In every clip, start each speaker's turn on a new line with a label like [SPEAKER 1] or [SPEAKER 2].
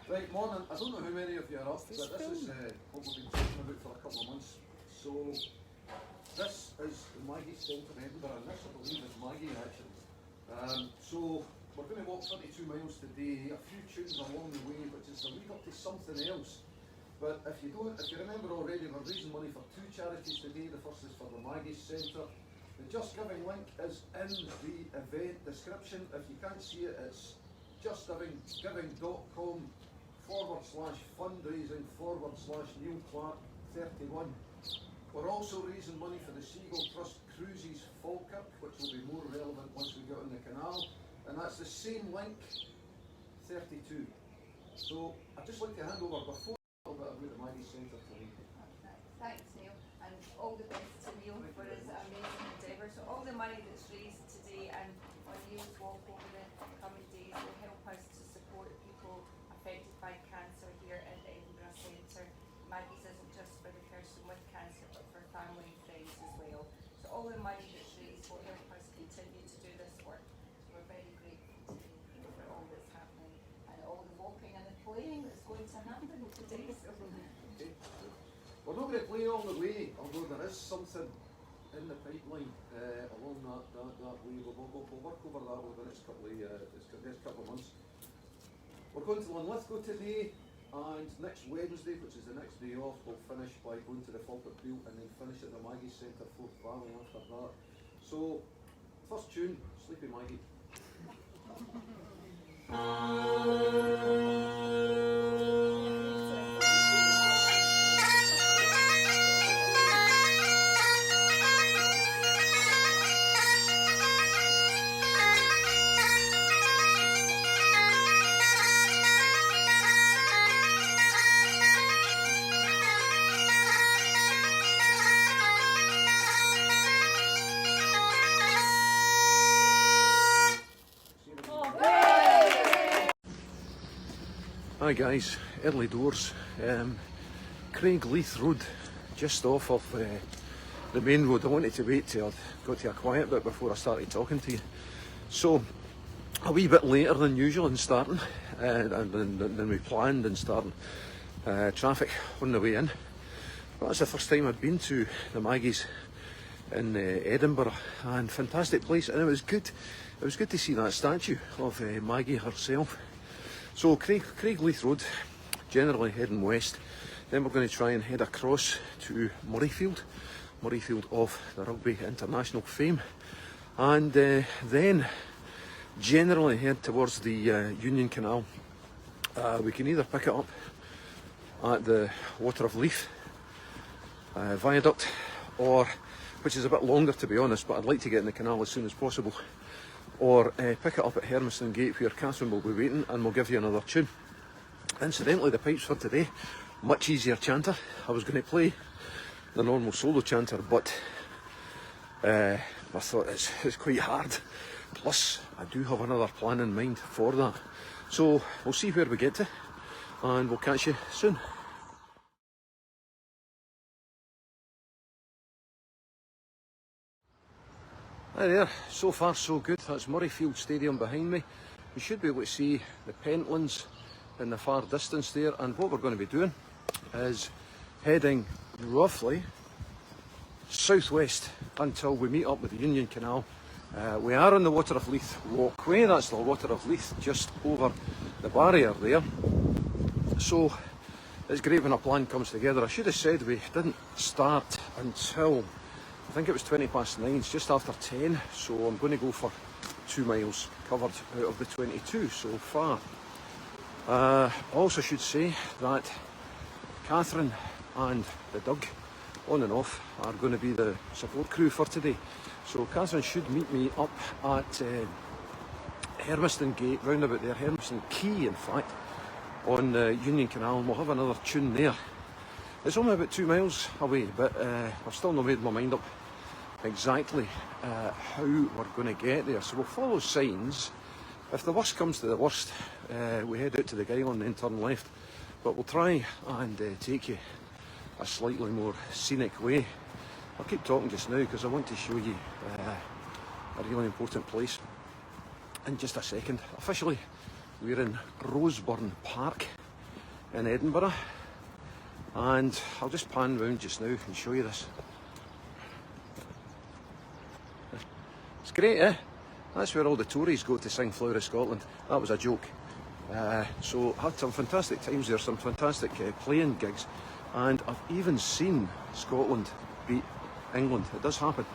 [SPEAKER 1] Right, morning. I don't know how many of you are up, but this is what we've been talking about for a couple of months. So, this is the Maggies Centre in Edinburgh, and this I believe is Maggie actually. So, we're going to walk 32 miles today, a few tunes along the way, which is to lead up to something else. But if you remember already, we're raising money for two charities today. The first is for the Maggies Centre. The Just Giving link is in the event description. If you can't see it, it's justgiving.com/fundraising/Neil Clark 31. We're also raising money for the Seagull Trust Cruises Falkirk, which will be more relevant once we get on the canal, and that's the same link, 32. So I'd just like to hand over before a little bit about the Maggies Centre today.
[SPEAKER 2] Thanks, Neil, and all the best to Neil for his amazing endeavour. So all the money that's raised today and on Neil's walk over the coming days will help us to support people affected by cancer here at the Edinburgh Centre. Maggies isn't just for the person with cancer, but for family and friends as well. So all the money that's raised will help us continue to do this work. So we're very grateful today for all that's happening and all the walking and the playing that's going to happen today. So.
[SPEAKER 1] Okay. We're not going to play all the way, although there is something in the pipeline along that way. We'll work over that over the next couple of months. We're going to Linlithgow today, and next Wednesday, which is the next day off, we'll finish by going to the Falkirk Field and then finish at the Maggies Centre, Forth Valley after that. So, first tune, Sleepy Maggie. Hi guys, early doors, Craigleith Road, just off of the main road. I wanted to wait till I got to a quiet bit before I started talking to you. So, a wee bit later than usual in starting, than we planned in starting. Traffic on the way in. But that's the first time I'd been to the Maggies in Edinburgh, and fantastic place, and it was good. It was good to see that statue of Maggie herself. So Craigleith Road, generally heading west. Then we're going to try and head across to Murrayfield of the rugby international fame, and then generally head towards the Union Canal. We can either pick it up at the Water of Leith viaduct, or, which is a bit longer to be honest, but I'd like to get in the canal as soon as possible, or pick it up at Hermiston Gate, where Catherine will be waiting, and we'll give you another tune. Incidentally, the pipes for today, much easier chanter. I was going to play the normal solo chanter, but I thought it's quite hard. Plus, I do have another plan in mind for that. So, we'll see where we get to, and we'll catch you soon. Hi there, so far so good. That's Murrayfield Stadium behind me. You should be able to see the Pentlands in the far distance there, and what we're going to be doing is heading roughly southwest until we meet up with the Union Canal. We are on the Water of Leith walkway. That's the Water of Leith just over the barrier there. So it's great when a plan comes together. I should have said we didn't start until, I think it was 9:20. It's just after 10, so I'm going to go for 2 miles covered out of the 22 so far. Also should say that Catherine and the Doug, on and off, are going to be the support crew for today. So Catherine should meet me up at Hermiston Gate, round about there, Hermiston Quay in fact, on the Union Canal, and we'll have another tune there. It's only about 2 miles away, but I've still not made my mind up exactly how we're going to get there. So we'll follow signs. If the worst comes to the worst, we head out to the Guile and then turn left. But we'll try and take you a slightly more scenic way. I'll keep talking just now because I want to show you a really important place in just a second. Officially, we're in Roseburn Park in Edinburgh, and I'll just pan round just now and show you this. It's great, eh? That's where all the Tories go to sing Flower of Scotland. That was a joke. So I had some fantastic times there, some fantastic playing gigs, and I've even seen Scotland beat England. It does happen.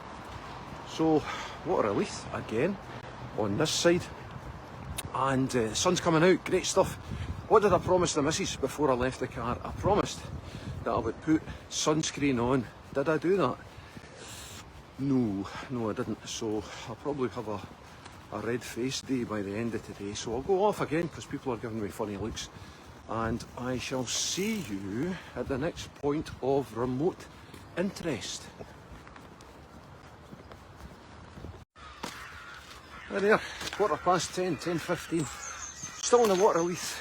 [SPEAKER 1] So what a relief again on this side, and the sun's coming out, great stuff. What did I promise the missus before I left the car? I promised that I would put sunscreen on. Did I do that? No, I didn't. So I'll probably have a red face day by the end of today. So I'll go off again because people are giving me funny looks, and I shall see you at the next point of remote interest. There, 10:15, 10:15. Still on the Waterleith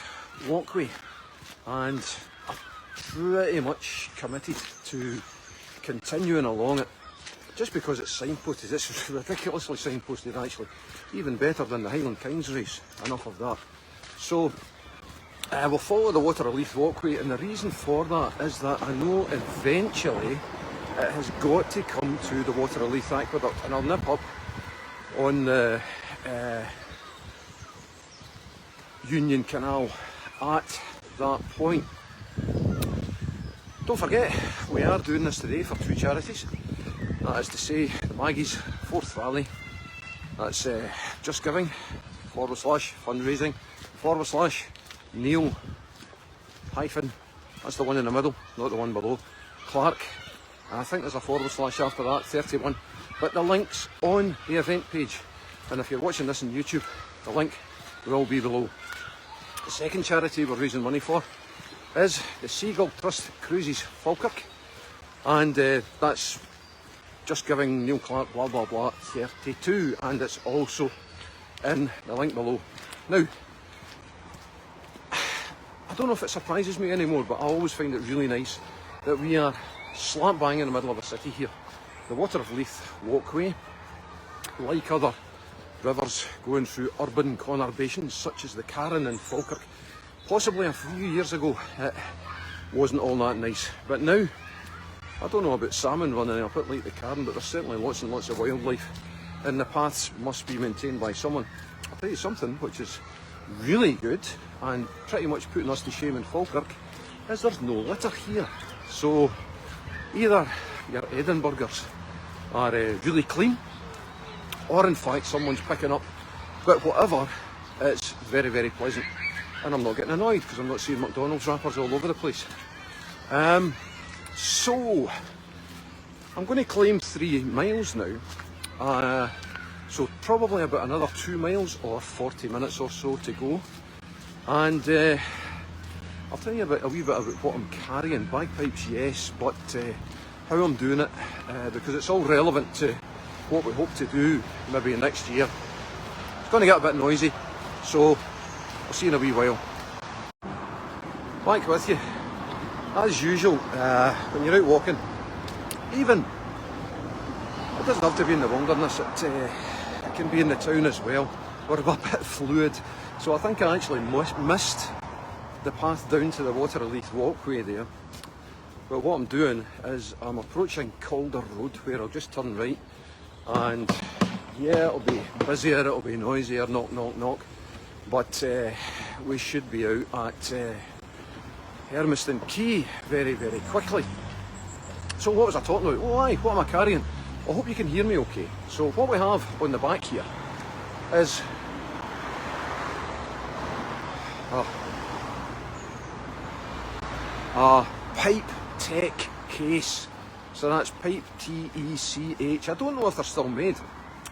[SPEAKER 1] walkway, and I'm pretty much committed to continuing along it, just because it's signposted. It's ridiculously signposted, actually, even better than the Highland Kings race. Enough of that. So we'll follow the Waterleith walkway, and the reason for that is that I know eventually it has got to come to the Waterleith Aqueduct, and I'll nip up on the Union Canal at that point. Don't forget, we are doing this today for two charities. That is to say, the Maggies, Forth Valley. That's Just Giving, / fundraising, / Neil hyphen, that's the one in the middle, not the one below, Clark. I think there's a / after that, 31. But the link's on the event page, and if you're watching this on YouTube, the link will be below. The second charity we're raising money for is the Seagull Trust Cruises Falkirk, and that's Just Giving Neil Clark blah blah blah 32, and it's also in the link below. Now, I don't know if it surprises me anymore, but I always find it really nice that we are slap bang in the middle of a city here. The Waterleith walkway, like other rivers going through urban conurbations such as the Carron and Falkirk, possibly a few years ago it wasn't all that nice, but now, I don't know about salmon running up it like the Carron, but there's certainly lots and lots of wildlife, and the paths must be maintained by someone. I'll tell you something which is really good and pretty much putting us to shame in Falkirk is there's no litter here. So either your Edinburghers are really clean, or in fact someone's picking up, but whatever, it's very, very pleasant, and I'm not getting annoyed because I'm not seeing McDonald's wrappers all over the place. So I'm going to claim 3 miles now, so probably about another 2 miles or 40 minutes or so to go, and I'll tell you a wee bit about what I'm carrying. Bagpipes, yes, but how I'm doing it, because it's all relevant to what we hope to do maybe next year. It's going to get a bit noisy, so I'll see you in a wee while. Back with you. As usual, when you're out walking, even, it doesn't have to be in the wilderness, it can be in the town as well. We're a bit fluid, so I think I actually missed the path down to the Waterleith walkway there. But what I'm doing is I'm approaching Calder Road, where I'll just turn right, and yeah, it'll be busier, it'll be noisier, knock knock knock, but we should be out at Hermiston Quay very, very quickly. So what was I talking about? Oh aye, what am I carrying? I hope you can hear me okay. So what we have on the back here is a pipe tech case. So that's pipe TECH. I don't know if they're still made.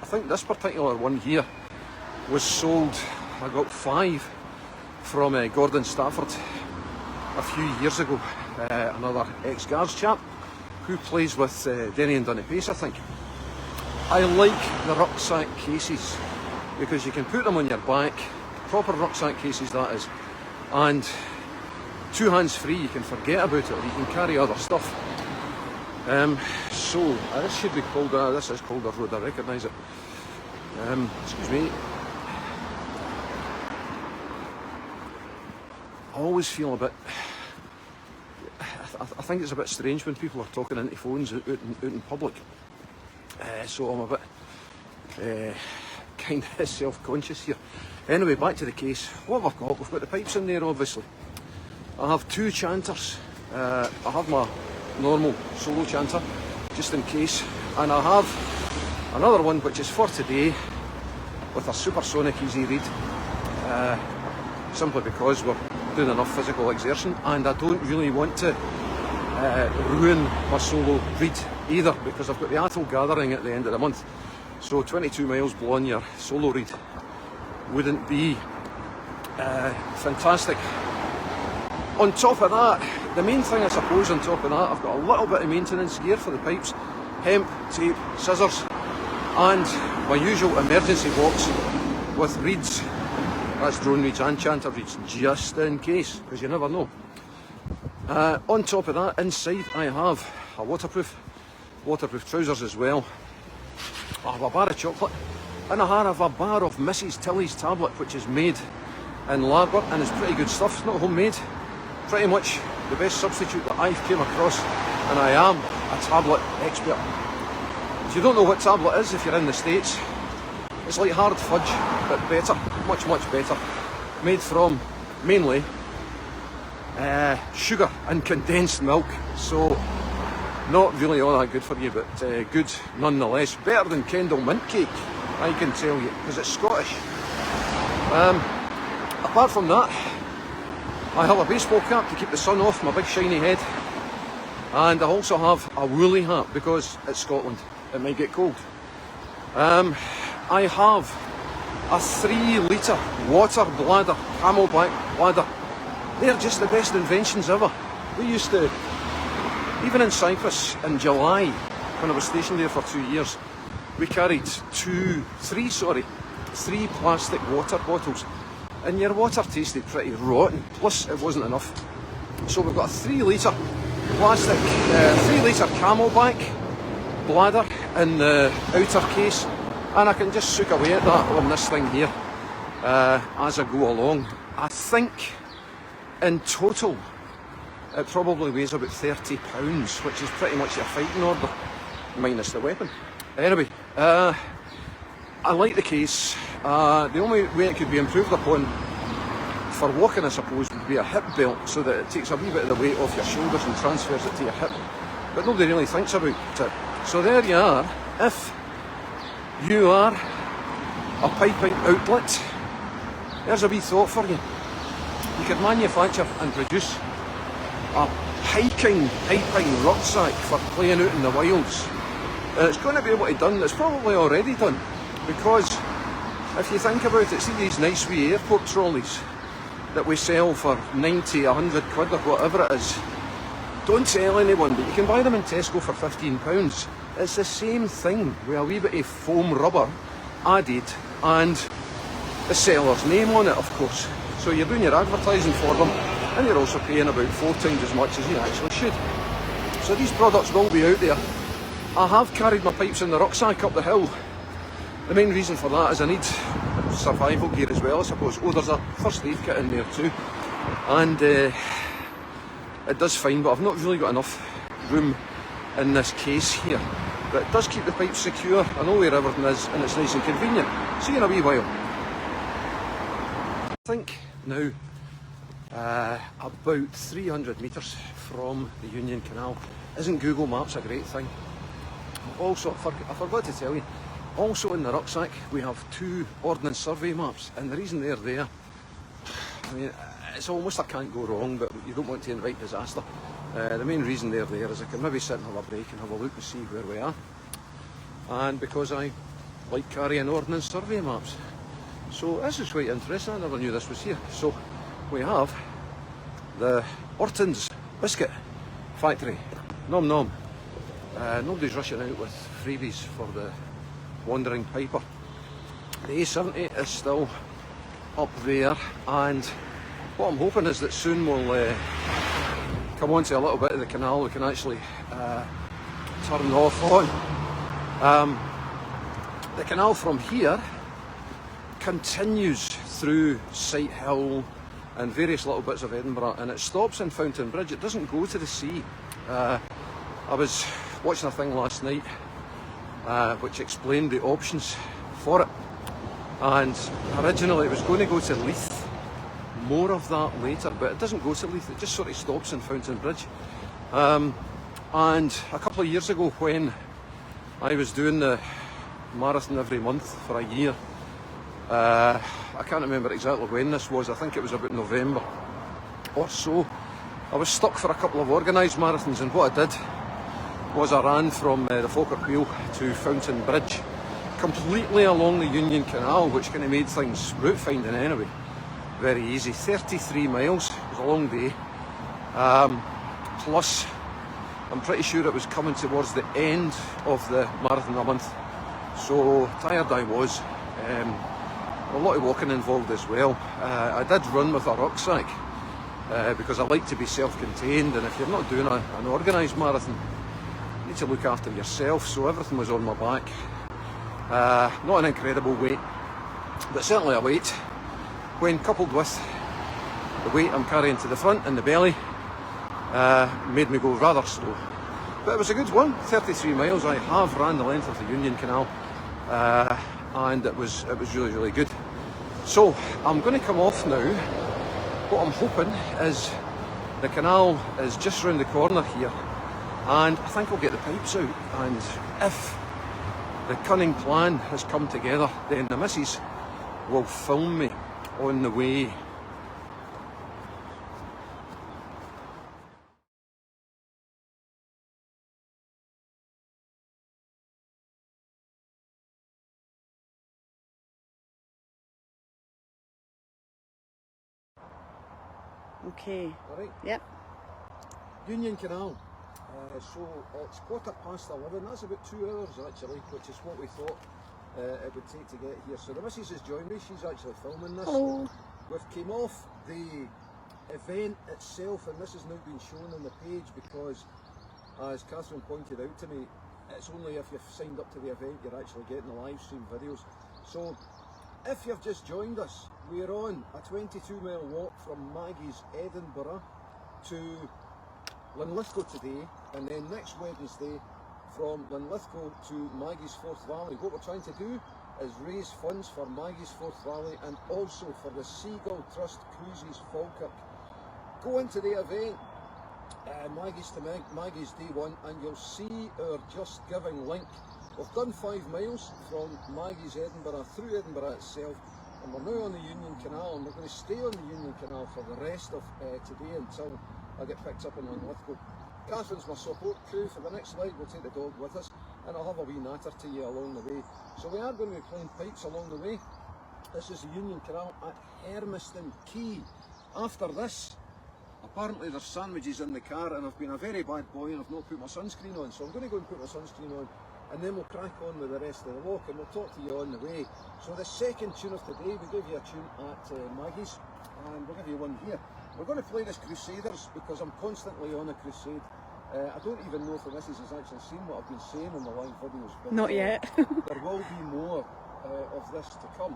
[SPEAKER 1] I think this particular one here was sold, I got 5 from Gordon Stafford a few years ago, another ex-Guards chap who plays with Denny and Dunny-Pace, I think. I like the rucksack cases because you can put them on your back, proper rucksack cases that is, and 2 hands free, you can forget about it, or you can carry other stuff. So this should be Calder, this is Calder Road, I recognise it. Excuse me. I always feel a bit I think it's a bit strange when people are talking into phones out in public. So I'm a bit kind of self-conscious here. Anyway, back to the case. What have I got? We've got the pipes in there, obviously. I have two chanters. I have my normal solo chanter, just in case. And I have another one, which is for today, with a supersonic easy read. Simply because we're doing enough physical exertion, and I don't really want to ruin my solo read either, because I've got the Atholl gathering at the end of the month. So 22 miles below your solo read wouldn't be fantastic. On top of that, the main thing I suppose on top of that, I've got a little bit of maintenance gear for the pipes, hemp, tape, scissors, and my usual emergency box with reeds. That's drone reeds and chanter reeds, just in case, because you never know. On top of that, inside I have a waterproof trousers as well. I have a bar of chocolate, and I have a bar of Mrs. Tilly's tablet, which is made in Larbert, and it's pretty good stuff. It's not homemade. Pretty much the best substitute that I've came across, and I am a tablet expert. If you don't know what tablet is, if you're in the States, it's like hard fudge, but better, much better. Made from mainly sugar and condensed milk, so not really all that good for you, but good nonetheless. Better than Kendal mint cake, I can tell you, because it's Scottish. Apart from that, I have a baseball cap to keep the sun off my big shiny head, and I also have a woolly hat because it's Scotland, it might get cold. I have a 3-litre water bladder, camelback bladder. They're just the best inventions ever. We used to, even in Cyprus in July, when I was stationed there for 2 years, we carried three plastic water bottles, and your water tasted pretty rotten, plus it wasn't enough. So we've got a 3-litre plastic, 3-litre camelback bladder in the outer case, and I can just soak away at that on this thing here as I go along. I think in total it probably weighs about 30 pounds, which is pretty much your fighting order, minus the weapon. Anyway, I like the case. The only way it could be improved upon for walking, I suppose, would be a hip belt, so that it takes a wee bit of the weight off your shoulders and transfers it to your hip. But nobody really thinks about it. So there you are. If you are a piping outlet, there's a wee thought for you. You could manufacture and produce a hiking piping rucksack for playing out in the wilds. It's going to be able to be done. It's probably already done, because if you think about it, see these nice wee airport trolleys that we sell for 90, 100 quid or whatever it is. Don't tell anyone, but you can buy them in Tesco for £15. It's the same thing with a wee bit of foam rubber added and the seller's name on it, of course. So you're doing your advertising for them, and you're also paying about 4 times as much as you actually should. So these products will be out there. I have carried my pipes in the rucksack up the hill. The main reason for that is I need survival gear as well, I suppose. Oh, there's a first aid kit in there too. And it does fine, but I've not really got enough room in this case here. But it does keep the pipes secure. I know where everything is, and it's nice and convenient. See you in a wee while. I think now about 300 metres from the Union Canal. Isn't Google Maps a great thing? Also, I forgot to tell you, also in the rucksack we have 2 Ordnance Survey maps, and the reason they're there, I mean, it's almost a can't go wrong, but you don't want to invite disaster. The main reason they're there is I can maybe sit and have a break and have a look and see where we are, and because I like carrying Ordnance Survey maps. So this is quite interesting, I never knew this was here. So we have the Orton's Biscuit Factory, nom nom. Nobody's rushing out with freebies for the wandering piper. The A70 is still up there, and what I'm hoping is that soon we'll come on to a little bit of the canal we can actually turn off on. The canal from here continues through Sighthill and various little bits of Edinburgh, and it stops in Fountain Bridge. It doesn't go to the sea. I was watching a thing last night which explained the options for it, and originally it was going to go to Leith. More of that later, but it doesn't go to Leith, it just sort of stops in Fountain Bridge. And a couple of years ago, when I was doing the marathon every month for a year, I can't remember exactly when this was, I think it was about November or so, I was stuck for a couple of organised marathons, and what I did was I ran from the Falkirk Wheel to Fountain Bridge, completely along the Union Canal, which kind of made things route finding anyway very easy. 33 miles, it was a long day, plus I'm pretty sure it was coming towards the end of the marathon a month, so tired I was. A lot of walking involved as well. I did run with a rucksack because I like to be self-contained, and if you're not doing an organised marathon, you need to look after yourself, so everything was on my back. Not an incredible weight, but certainly a weight, when coupled with the weight I'm carrying to the front and the belly, made me go rather slow. But it was a good one, 33 miles. I have ran the length of the Union Canal, and it was really, really good. So I'm going to come off now. What I'm hoping is the canal is just round the corner here, and I think I'll get the pipes out, and if the cunning plan has come together, then the missus will film me on the way.
[SPEAKER 3] Okay.
[SPEAKER 1] Alright.
[SPEAKER 3] Yep.
[SPEAKER 1] Union Canal. So it's 11:15. That's about 2 hours actually, which is what we thought it would take to get here. So the missus has joined me. She's actually filming this.
[SPEAKER 3] Hello.
[SPEAKER 1] We've came off the event itself, and this has now been shown on the page because, as Catherine pointed out to me, it's only if you've signed up to the event you're actually getting the live stream videos. So if you've just joined us, we're on a 22-mile walk from Maggies, Edinburgh to Linlithgow today, and then next Wednesday from Linlithgow to Maggies Forth Valley. What we're trying to do is raise funds for Maggies Forth Valley and also for the Seagull Trust Cruises Falkirk. Go into the event, Maggies to Maggies Day 1, and you'll see our Just Giving link. We've done 5 miles from Maggies Edinburgh through Edinburgh itself, and we're now on the Union Canal, and we're going to stay on the Union Canal for the rest of today until I get picked up in Linlithgow. Catherine's my support crew for the next leg. We'll take the dog with us, and I'll have a wee natter to you along the way. So we are going to be playing pipes along the way. This is the Union Canal at Hermiston Quay. After this, apparently there's sandwiches in the car, and I've been a very bad boy and I've not put my sunscreen on, so I'm going to go and put my sunscreen on, and then we'll crack on with the rest of the walk, and we'll talk to you on the way. So the second tune of today, we gave you a tune at Maggies, and we'll give you one here. We're going to play this Crusaders because I'm constantly on a crusade. I don't even know if the missus has actually seen what I've been saying in the live videos, but
[SPEAKER 3] Not yet.
[SPEAKER 1] there will be more of this to come.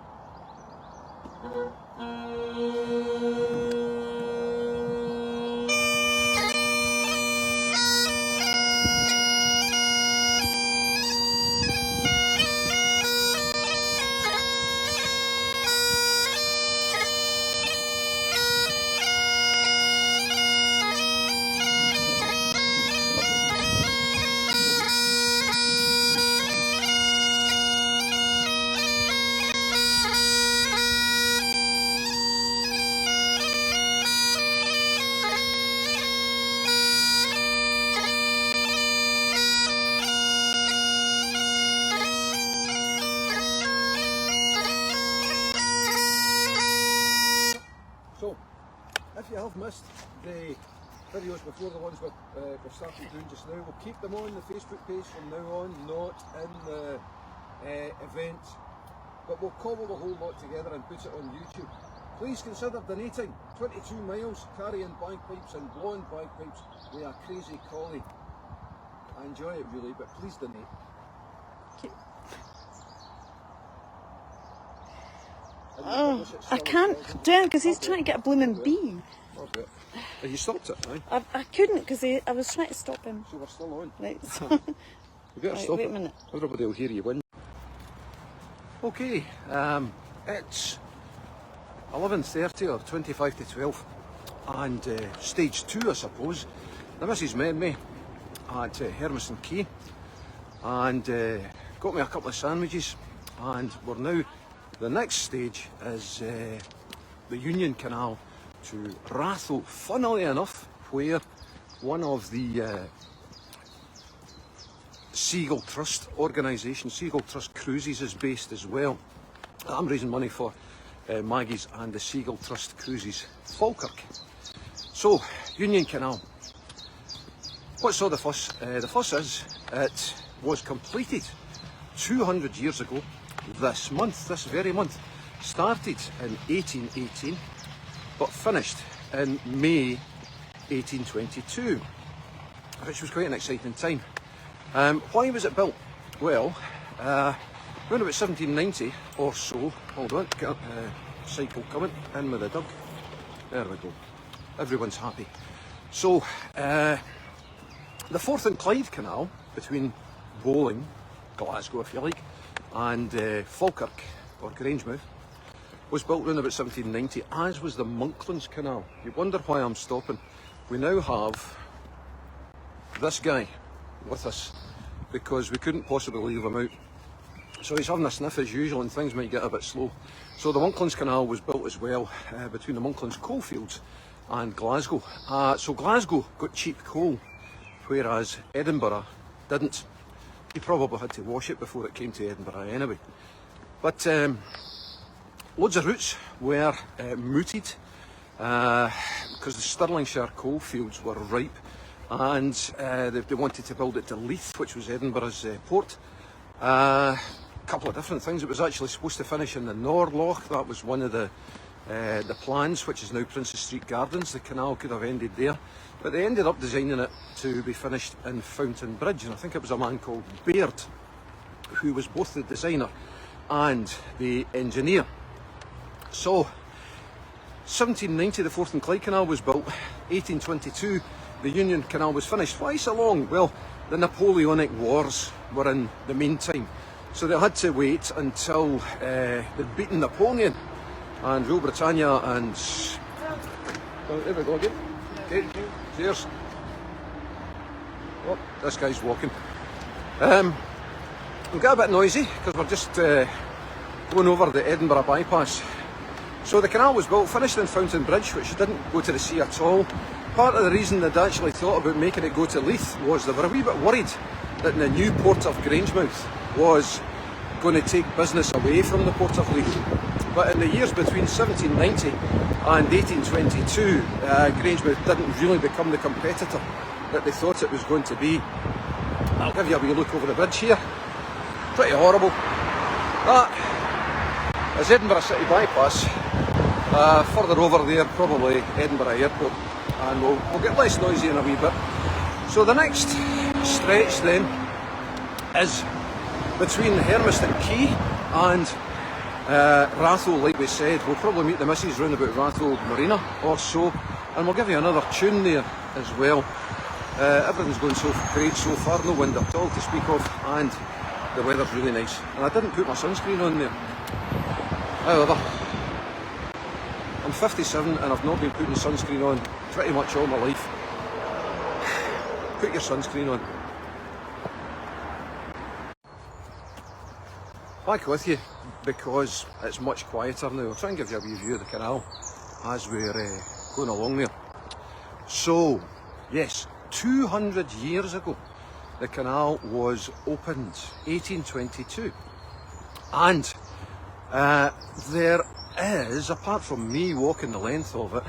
[SPEAKER 1] So, if you have missed the videos before, the ones we've started doing just now, we'll keep them on the Facebook page from now on, not in the event, but we'll cobble the whole lot together and put it on YouTube. Please consider donating. 22 miles carrying bagpipes and blowing bagpipes with a crazy collie. I enjoy it really, but please donate. I Oh,
[SPEAKER 3] I can't do it because he's trying to get a blooming bee.
[SPEAKER 1] Okay. Have you stopped it, right?
[SPEAKER 3] I couldn't because I was trying to stop him.
[SPEAKER 1] So we're still on.
[SPEAKER 3] Right.
[SPEAKER 1] You better
[SPEAKER 3] Right,
[SPEAKER 1] stop
[SPEAKER 3] wait
[SPEAKER 1] it.
[SPEAKER 3] a minute.
[SPEAKER 1] Everybody will hear you win. Okay, it's 11:30 or 25 to 12, and stage 2, I suppose. The missus met me at Hermiston Quay and got me a couple of sandwiches, and we're now, the next stage is the Union Canal to Ratho, funnily enough, where one of the Seagull Trust organisation, Seagull Trust Cruises, is based as well. I'm raising money for Maggies and the Seagull Trust Cruises Falkirk. So, Union Canal. What's all the fuss? The fuss is it was completed 200 years ago this month, this very month. Started in 1818, but finished in May 1822, which was quite an exciting time. Why was it built? Well, around about 1790 or so, hold on, get a cycle coming, in with the dug. There we go. Everyone's happy. So, the Forth and Clyde Canal between Bowling, Glasgow if you like, and Falkirk, or Grangemouth, was built around about 1790, as was the Monklands Canal. You wonder why I'm stopping. We now have this guy with us, because we couldn't possibly leave him out. So he's having a sniff as usual, and things might get a bit slow. So the Monklands Canal was built as well, between the Monklands coalfields and Glasgow. So Glasgow got cheap coal, whereas Edinburgh didn't. He probably had to wash it before it came to Edinburgh anyway. But loads of routes were mooted because the Stirlingshire coalfields were ripe, and they wanted to build it to Leith, which was Edinburgh's port. A couple of different things. It was actually supposed to finish in the Norloch. That was one of the plans, which is now Princes Street Gardens. The canal could have ended there, but they ended up designing it to be finished in Fountain Bridge, and I think it was a man called Baird who was both the designer and the engineer. So 1790 the Forth and Clyde Canal was built. 1822 the Union Canal was finished. Why so long? Well, the Napoleonic Wars were in the meantime, so they had to wait until they'd beaten Napoleon and Rule Britannia, and oh, there we go again. Okay, cheers. Oh, this guy's walking. We got a bit noisy because we're just going over the Edinburgh bypass. So the canal was built, finished in Fountain Bridge, which didn't go to the sea at all. Part of the reason they'd actually thought about making it go to Leith was they were a wee bit worried that the new port of Grangemouth was going to take business away from the port of Leith. But in the years between 1790 and 1822, Grangemouth didn't really become the competitor that they thought it was going to be. I'll give you a wee look over the bridge here. Pretty horrible. That is Edinburgh City Bypass. Further over there, probably Edinburgh Airport, and we'll get less noisy in a wee bit. So the next stretch then is between Hermiston Quay and Ratho, like we said. We'll probably meet the missus round about Ratho Marina or so, and we'll give you another tune there as well. Everything's going so great so far, no wind at all to speak of, and the weather's really nice. And I didn't put my sunscreen on there. However, I'm 57 and I've not been putting sunscreen on pretty much all my life. Put your sunscreen on. Back with you because it's much quieter now. I'll try and give you a wee view of the canal as we're going along there. So, yes, 200 years ago the canal was opened, 1822. And there is, apart from me walking the length of it,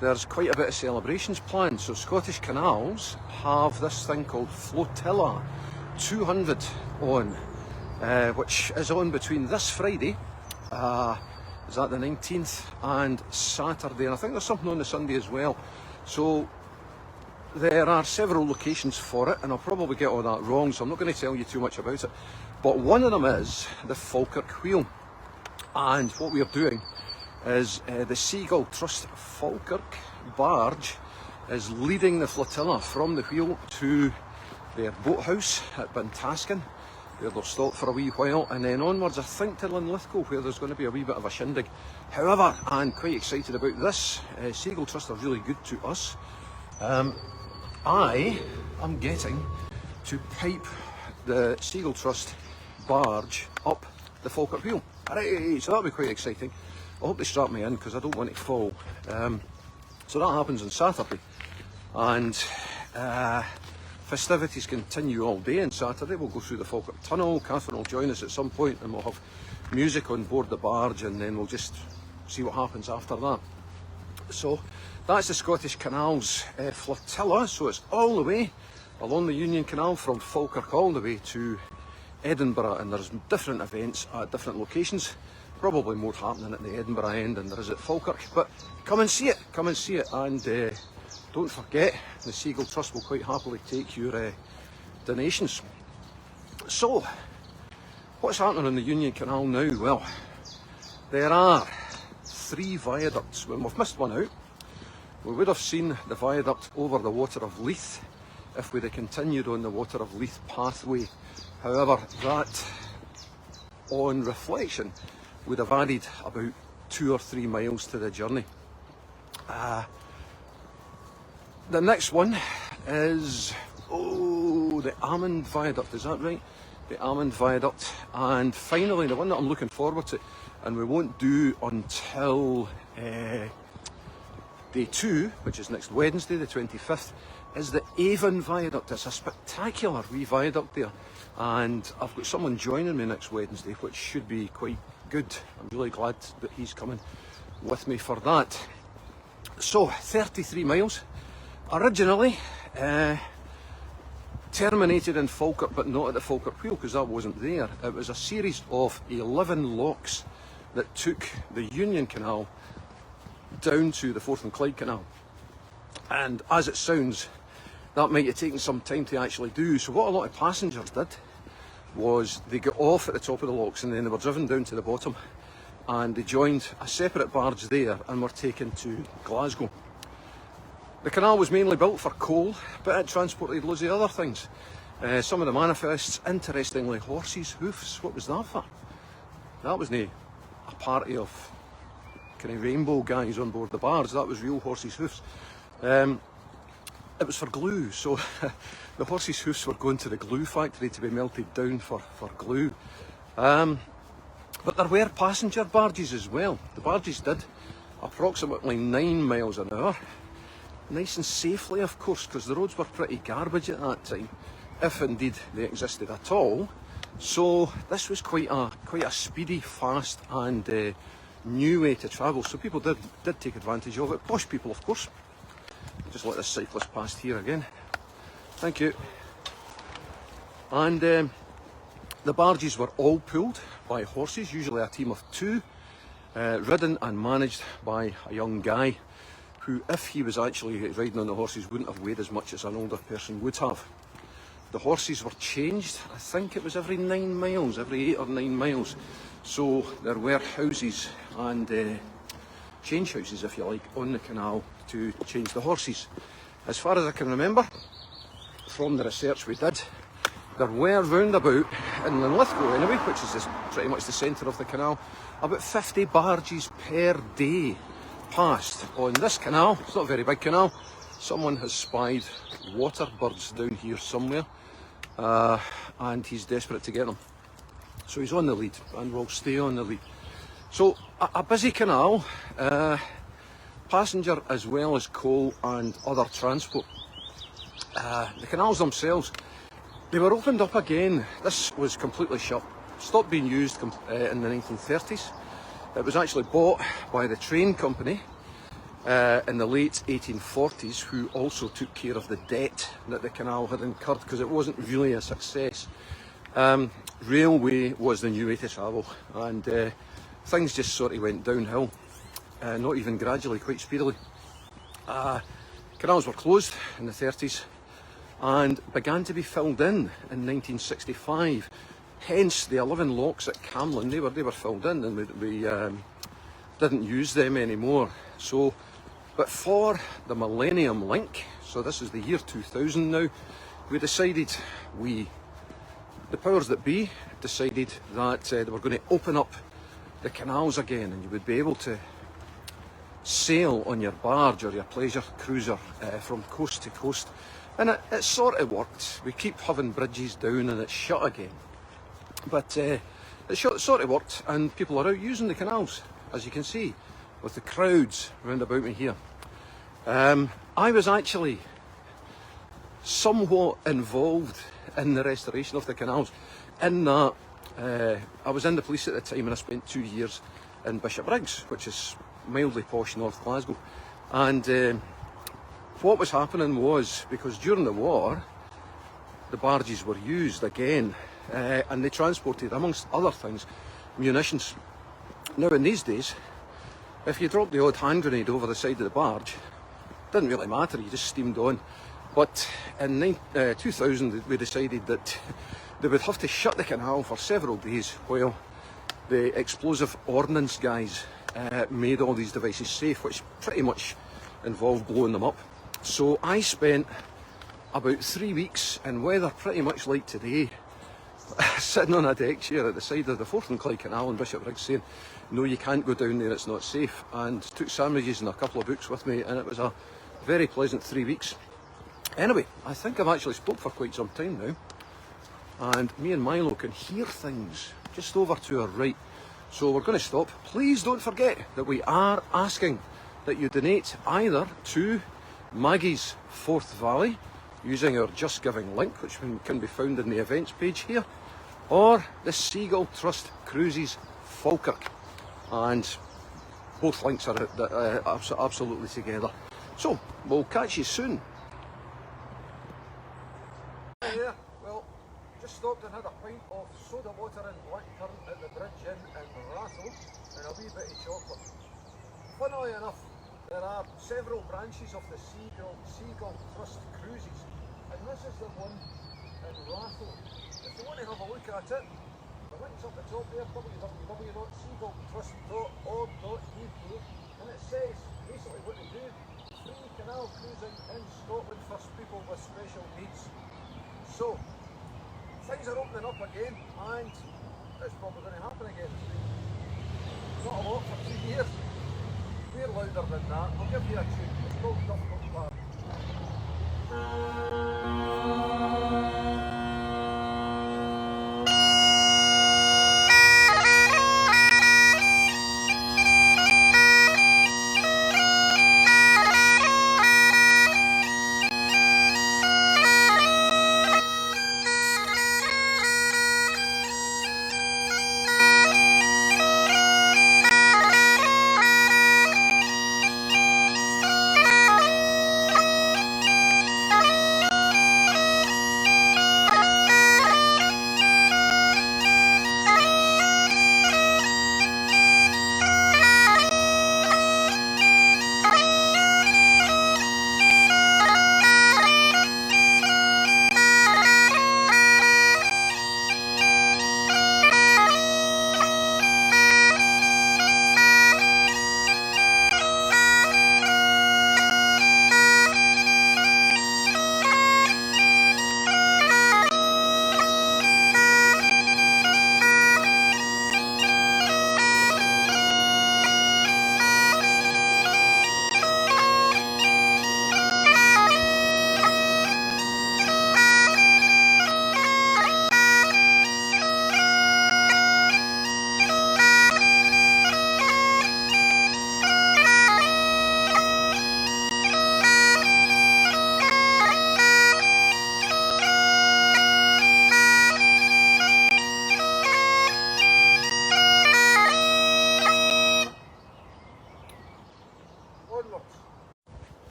[SPEAKER 1] there's quite a bit of celebrations planned. So Scottish Canals have this thing called Flotilla 200 on, which is on between this Friday, is that the 19th, and Saturday, and I think there's something on the Sunday as well. So there are several locations for it, and I'll probably get all that wrong, so I'm not going to tell you too much about it. But one of them is the Falkirk Wheel. And what we are doing is the Seagull Trust Falkirk barge is leading the flotilla from the wheel to their boathouse at Bintascan, where they'll stop for a wee while, and then onwards I think to Linlithgow, where there's going to be a wee bit of a shindig. However, I'm quite excited about this. Seagull Trust are really good to us. I am getting to pipe the Seagull Trust barge up the Falkirk wheel. Hooray! So that'll be quite exciting. I hope they strap me in because I don't want to fall. So that happens on Saturday, and festivities continue all day on Saturday. We'll go through the Falkirk Tunnel. Catherine will join us at some point, and we'll have music on board the barge, and then we'll just see what happens after that. So that's the Scottish Canal's flotilla. So it's all the way along the Union Canal from Falkirk all the way to Edinburgh, and there's different events at different locations. Probably more happening at the Edinburgh end than there is at Falkirk, but come and see it, and don't forget, the Seagull Trust will quite happily take your donations. So, what's happening on the Union Canal now? Well, there are 3 viaducts. Well, we've missed one out. We would have seen the viaduct over the Water of Leith if we'd have continued on the Water of Leith pathway. However, that, on reflection, would have added about 2 or 3 miles to the journey. The next one is, the Almond Viaduct, is that right? The Almond Viaduct. And finally, the one that I'm looking forward to, and we won't do until day 2, which is next Wednesday, the 25th, is the Avon Viaduct. It's a spectacular wee viaduct there, and I've got someone joining me next Wednesday, which should be quite good. I'm really glad that he's coming with me for that. So, 33 miles. Originally terminated in Falkirk, but not at the Falkirk wheel, because that wasn't there. It was a series of 11 locks that took the Union Canal down to the Forth and Clyde Canal. And as it sounds, that might have taken some time to actually do. So what a lot of passengers did was they got off at the top of the locks, and then they were driven down to the bottom, and they joined a separate barge there and were taken to Glasgow. The canal was mainly built for coal, but it transported loads of other things. Some of the manifests, interestingly, horses' hoofs. What was that for? That was a party of kind of rainbow guys on board the barge. That was real horses' hoofs. It was for glue, so the horses' hoofs were going to the glue factory to be melted down for glue. But there were passenger barges as well. The barges did approximately 9 miles an hour. Nice and safely, of course, because the roads were pretty garbage at that time, if indeed they existed at all. So this was quite a speedy, fast and new way to travel. So people did take advantage of it. Posh people, of course. Just let this cyclist pass here again. Thank you. And the barges were all pulled by horses, usually a team of 2, ridden and managed by a young guy who, if he was actually riding on the horses, wouldn't have weighed as much as an older person would have. The horses were changed, I think it was every 9 miles, every 8 or 9 miles. So there were houses and change houses, if you like, on the canal to change the horses. As far as I can remember, from the research we did, there were round about, in Linlithgow anyway, which is pretty much the centre of the canal, about 50 barges per day passed on this canal. It's not a very big canal. Someone has spied water birds down here somewhere, and he's desperate to get them. So he's on the lead, and will stay on the lead. So a busy canal, passenger as well as coal and other transport. The canals themselves, they were opened up again. This was completely shut, stopped being used in the 1930s. It was actually bought by the train company in the late 1840s, who also took care of the debt that the canal had incurred, because it wasn't really a success. Railway was the new way to travel, and things just sort of went downhill, not even gradually, quite speedily. Canals were closed in the 30s and began to be filled in 1965 hence the 11 locks at Camlin, they were filled in, and we didn't use them anymore. So, but for the Millennium Link, so this is the year 2000 now, we decided, the powers that be decided that they were going to open up the canals again, and you would be able to sail on your barge or your pleasure cruiser from coast to coast. And it sort of worked. We keep having bridges down and it's shut again. But it sort of worked, and people are out using the canals, as you can see, with the crowds round about me here. I was actually somewhat involved in the restoration of the canals, in that I was in the police at the time, and I spent 2 years in Bishopbriggs, which is mildly posh North Glasgow. And what was happening was, because during the war the barges were used again, and they transported, amongst other things, munitions. Now in these days, if you dropped the odd hand grenade over the side of the barge, it didn't really matter, you just steamed on. But in 2000 we decided that they would have to shut the canal for several days while the explosive ordnance guys made all these devices safe, which pretty much involved blowing them up. So I spent about 3 weeks in weather pretty much like today, sitting on a deck chair at the side of the Forth and Clyde Canal in Bishopbriggs saying, no, you can't go down there, it's not safe, and took sandwiches and a couple of books with me, and it was a very pleasant 3 weeks. Anyway, I think I've actually spoke for quite some time now, and me and Milo can hear things just over to our right, so we're going to stop. Please don't forget that we are asking that you donate either to Maggies Forth Valley using our Just Giving link, which can be found in the events page here, or the Seagull Trust Cruises Falkirk, and both links are absolutely together. So we'll catch you soon. Yeah, well, just stopped and had a pint of soda water and blackcurrant at the Bridge Inn in Ratho, and a wee bit of chocolate. Funnily enough, there are several branches of the Seagull Trust Cruises, and this is the one in Ratho. If you want to have a look at it, the link's up the top there, www.seagulltrust.org.uk, and it says basically what they do: free canal cruising in Scotland for people with special needs. So, things are opening up again, and it's probably going to happen again. Not a lot for 2 years. We're louder than that. I'll give you a tune. It's called Difficult Part.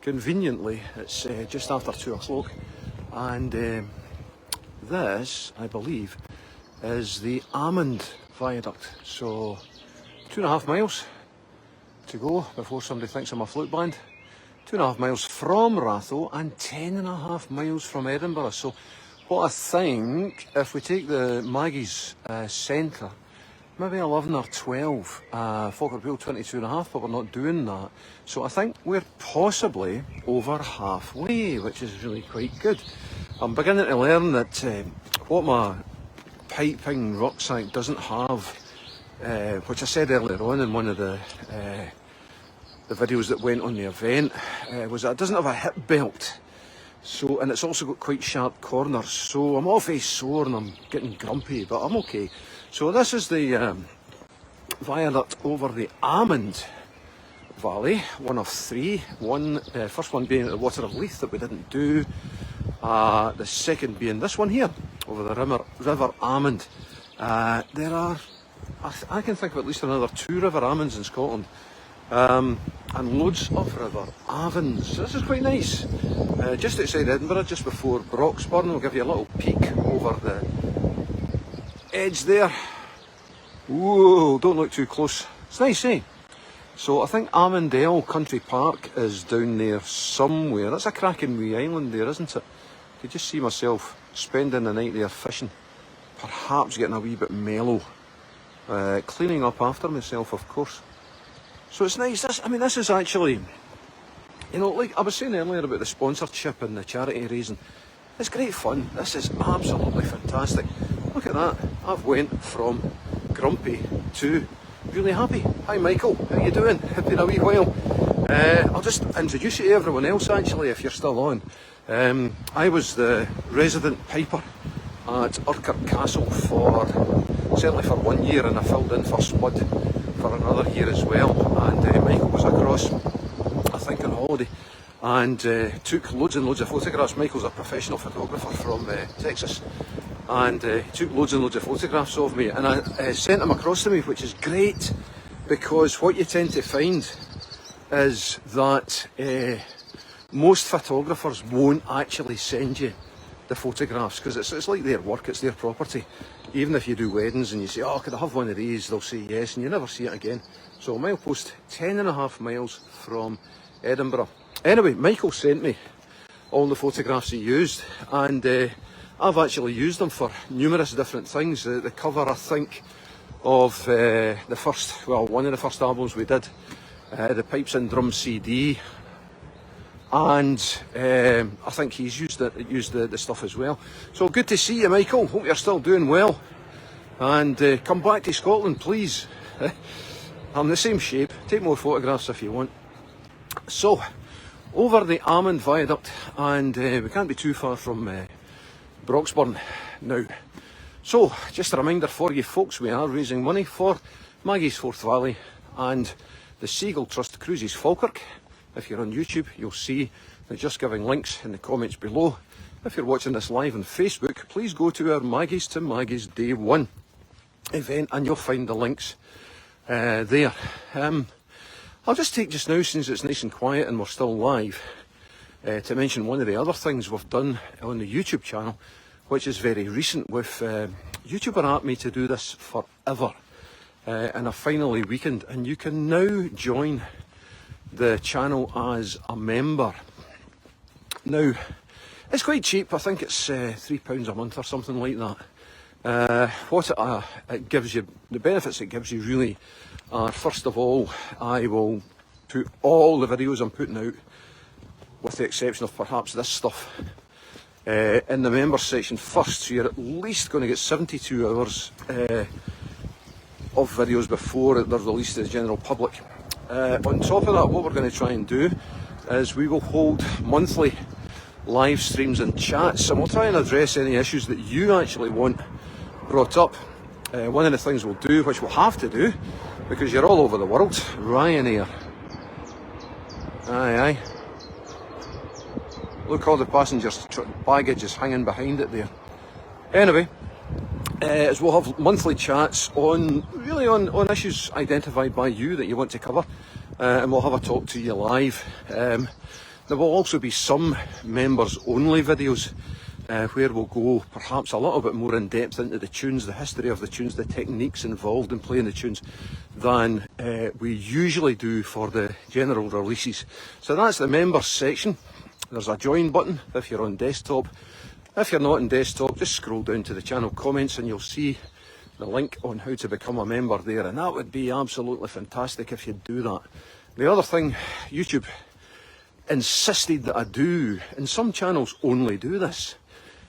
[SPEAKER 1] Conveniently, it's just after 2 o'clock, and this, I believe, is the Almond Viaduct. So 2.5 miles to go before somebody thinks I'm a flute band. 2.5 miles from Ratho and 10.5 miles from Edinburgh. So what I think, if we take the Maggies centre, maybe 11 or 12, Falkirk Wheel 22.5, but we're not doing that. So I think we're possibly over halfway, which is really quite good. I'm beginning to learn that what my piping rucksack doesn't have, which I said earlier on in one of the videos that went on the event, was that it doesn't have a hip belt. So, and it's also got quite sharp corners, so I'm awfully sore and I'm getting grumpy, but I'm okay. So this is the viaduct over the Almond Valley, one of three. First one being at the Water of Leith that we didn't do. The second being this one here, over the River Almond. There are, I can think of at least another 2 River Almonds in Scotland. And loads of River Avons. This is quite nice. Just outside Edinburgh, just before Broxburn. We'll give you a little peek over the edge there. Whoa, don't look too close. It's nice, eh? So I think Armandale Country Park is down there somewhere. That's a cracking wee island there, isn't it? I could just see myself spending the night there fishing. Perhaps getting a wee bit mellow. Cleaning up after myself, of course. So it's nice. This is actually, you know, like I was saying earlier about the sponsorship and the charity raising. It's great fun. This is absolutely fantastic. Look at that. I've went from grumpy to really happy. Hi Michael, how you doing? It's been a wee while. I'll just introduce you to everyone else actually, if you're still on. I was the resident piper at Urquhart Castle certainly for 1 year, and I filled in for Spud for another year as well, and Michael was across, I think, on holiday, and took loads and loads of photographs. Michael's a professional photographer from Texas, and he took loads and loads of photographs of me, and I sent them across to me, which is great, because what you tend to find is that most photographers won't actually send you the photographs, because it's like their work, it's their property. Even if you do weddings and you say, oh, could I have one of these, they'll say yes, and you never see it again. So milepost 10.5 miles from Edinburgh. Anyway, Michael sent me all the photographs he used, and I've actually used them for numerous different things. The cover, I think, of one of the first albums we did, the Pipes and Drum CD, and I think he's used the stuff as well. So good to see you, Michael. Hope you're still doing well, and come back to Scotland, please. I'm the same shape. Take more photographs if you want. So over the Almond Viaduct, and we can't be too far from Broxburn now. So just a reminder for you folks, we are raising money for Maggie's Forth Valley and the Seagull Trust Cruises Falkirk. If you're on YouTube, you'll see they're just giving links in the comments below. If you're watching this live on Facebook, please go to our Maggies to Maggies Day 1 event, and you'll find the links there. I'll just take just now, since it's nice and quiet and we're still live, to mention one of the other things we've done on the YouTube channel, which is very recent. With YouTube asked me to do this forever, and I finally weakened, and you can now join the channel as a member. Now, it's quite cheap. I think it's £3 a month or something like that. What it gives you, the benefits it gives you really are, first of all, I will put all the videos I'm putting out, with the exception of perhaps this stuff, in the members section first, so you're at least going to get 72 hours of videos before they're released to the general public. On top of that, what we're going to try and do is we will hold monthly live streams and chats, and we'll try and address any issues that you actually want brought up. One of the things we'll do, which we'll have to do, because you're all over the world, Ryanair. Aye. Look, all the passengers' baggage is hanging behind it there. Anyway, is we'll have monthly chats on issues identified by you that you want to cover, and we'll have a talk to you live. There will also be some members only videos where we'll go perhaps a little bit more in depth into the tunes, the history of the tunes, the techniques involved in playing the tunes, than we usually do for the general releases. So that's the members section. There's a join button if you're on desktop, If you're not in desktop, just scroll down to the channel comments and you'll see the link on how to become a member there, and that would be absolutely fantastic if you do that. The other thing, YouTube insisted that I do, and some channels only do this,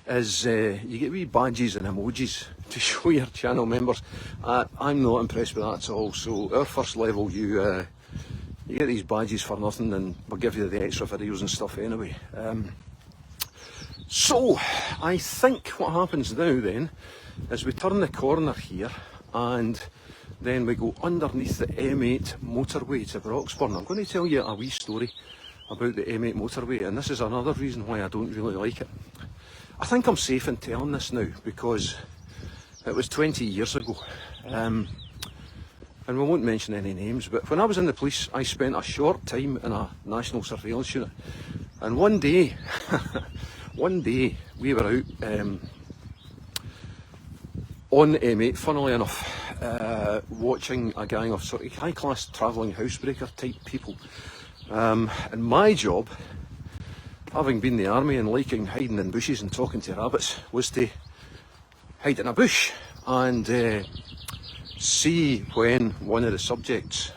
[SPEAKER 1] is you get wee badges and emojis to show your channel members. I'm not impressed with that at all. So our first level, you get these badges for nothing, and we'll give you the extra videos and stuff anyway. So I think what happens now then is we turn the corner here and then we go underneath the M8 motorway to Broxburn. I'm going to tell you a wee story about the M8 motorway, and this is another reason why I don't really like it. I think I'm safe in telling this now because it was 20 years ago. And we won't mention any names, but when I was in the police, I spent a short time in a national surveillance unit. And one day, we were out on M8, funnily enough, watching a gang of sort of high-class travelling housebreaker type people. And my job, having been in the army and liking hiding in bushes and talking to rabbits, was to hide in a bush and see when one of the subjects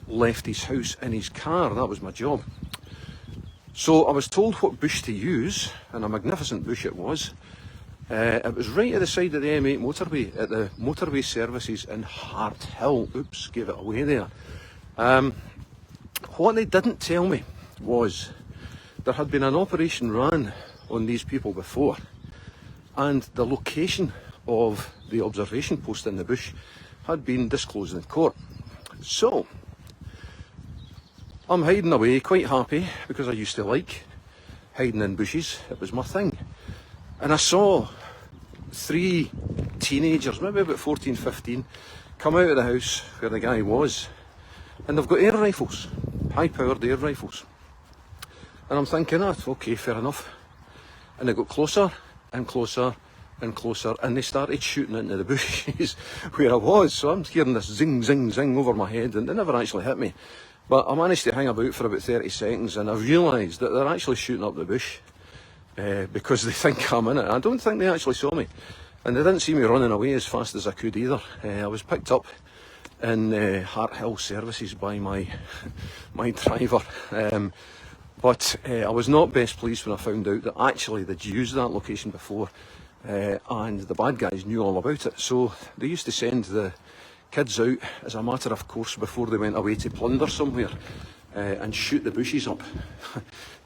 [SPEAKER 1] left his house in his car. That was my job. So I was told what bush to use, and a magnificent bush it was. It was right at the side of the M8 motorway, at the motorway services in Hart Hill. Oops, gave it away there. What they didn't tell me was there had been an operation ran on these people before, and the location of the observation post in the bush had been disclosed in court. So I'm hiding away, quite happy, because I used to like hiding in bushes. It was my thing. And I saw 3 teenagers, maybe about 14, 15, come out of the house where the guy was. And they've got air rifles, high-powered air rifles. And I'm thinking, okay, fair enough. And they got closer and closer and closer, and they started shooting into the bushes where I was. So I'm hearing this zing, zing, zing over my head, and they never actually hit me. But I managed to hang about for about 30 seconds, and I realised that they're actually shooting up the bush because they think I'm in it. I don't think they actually saw me, and they didn't see me running away as fast as I could either. I was picked up in Hart Hill services by my driver, but I was not best pleased when I found out that actually they'd used that location before, and the bad guys knew all about it. So they used to send the kids out as a matter of course before they went away to plunder somewhere and shoot the bushes up.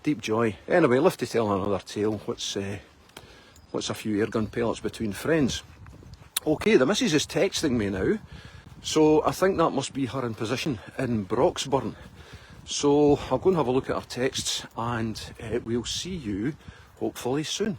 [SPEAKER 1] Deep joy. Anyway, live to tell another tale. What's a few airgun pellets between friends? Okay, the missus is texting me now, so I think that must be her in position in Broxburn. So I'll go and have a look at her texts, and we'll see you hopefully soon.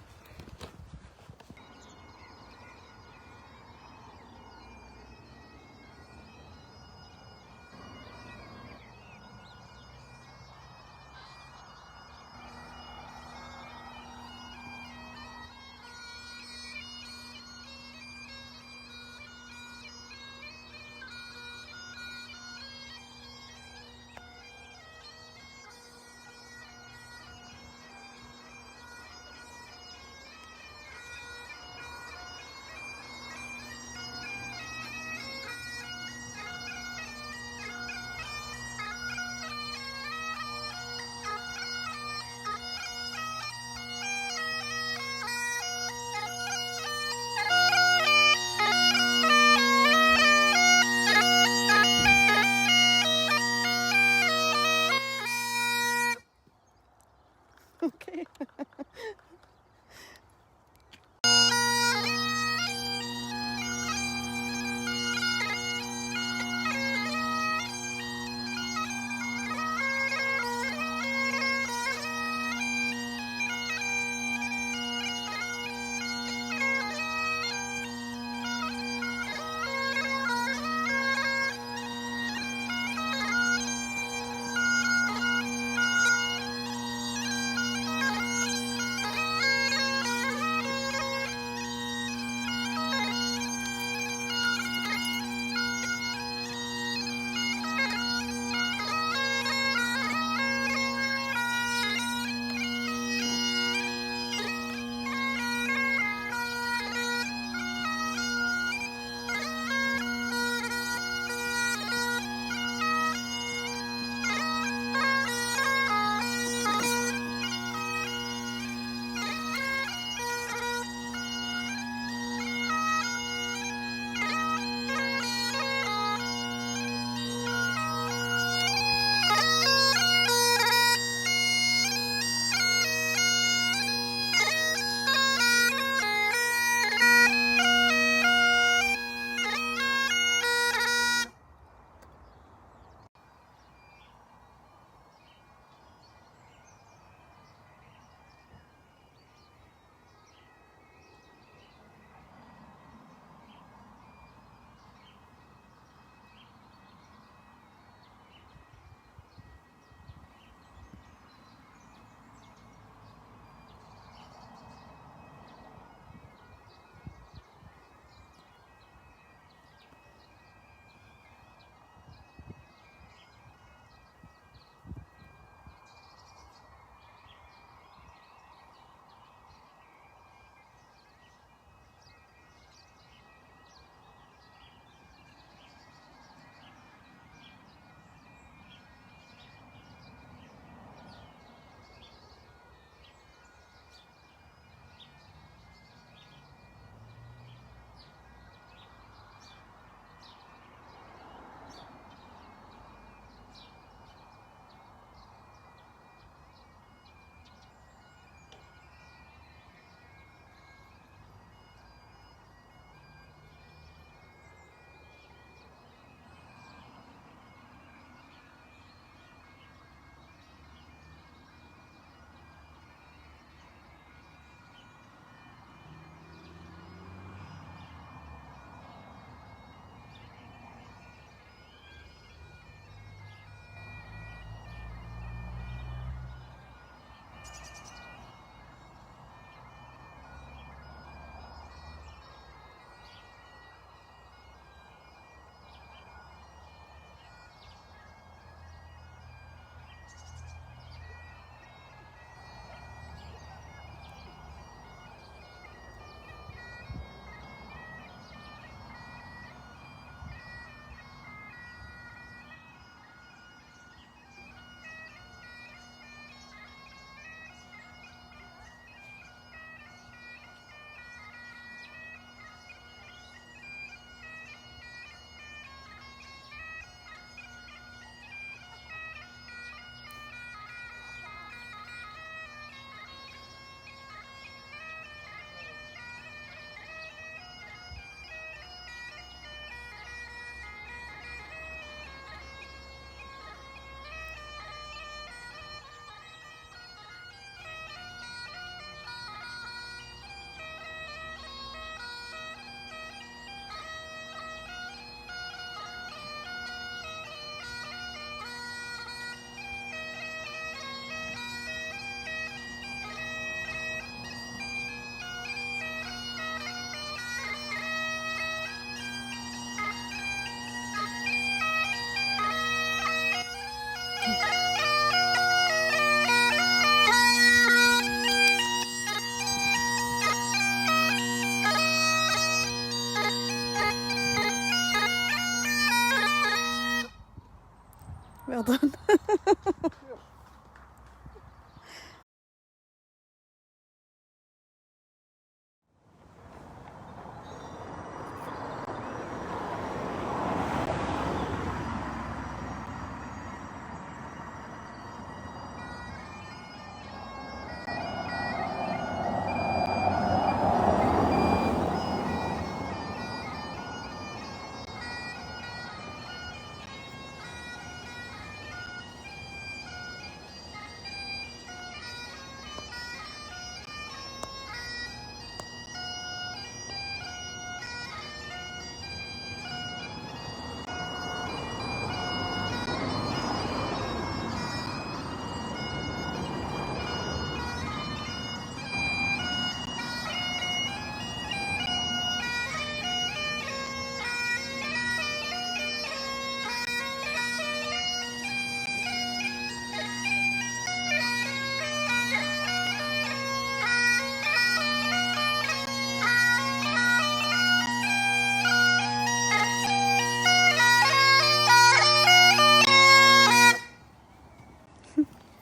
[SPEAKER 3] done.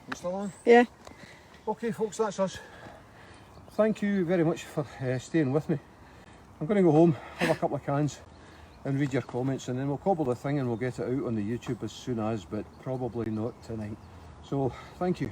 [SPEAKER 1] You still on?
[SPEAKER 3] Yeah.
[SPEAKER 1] Okay folks, that's us. Thank you very much for staying with me. I'm going to go home, have a couple of cans and read your comments, and then we'll cobble the thing and we'll get it out on the YouTube as soon as, but probably not tonight. So thank you.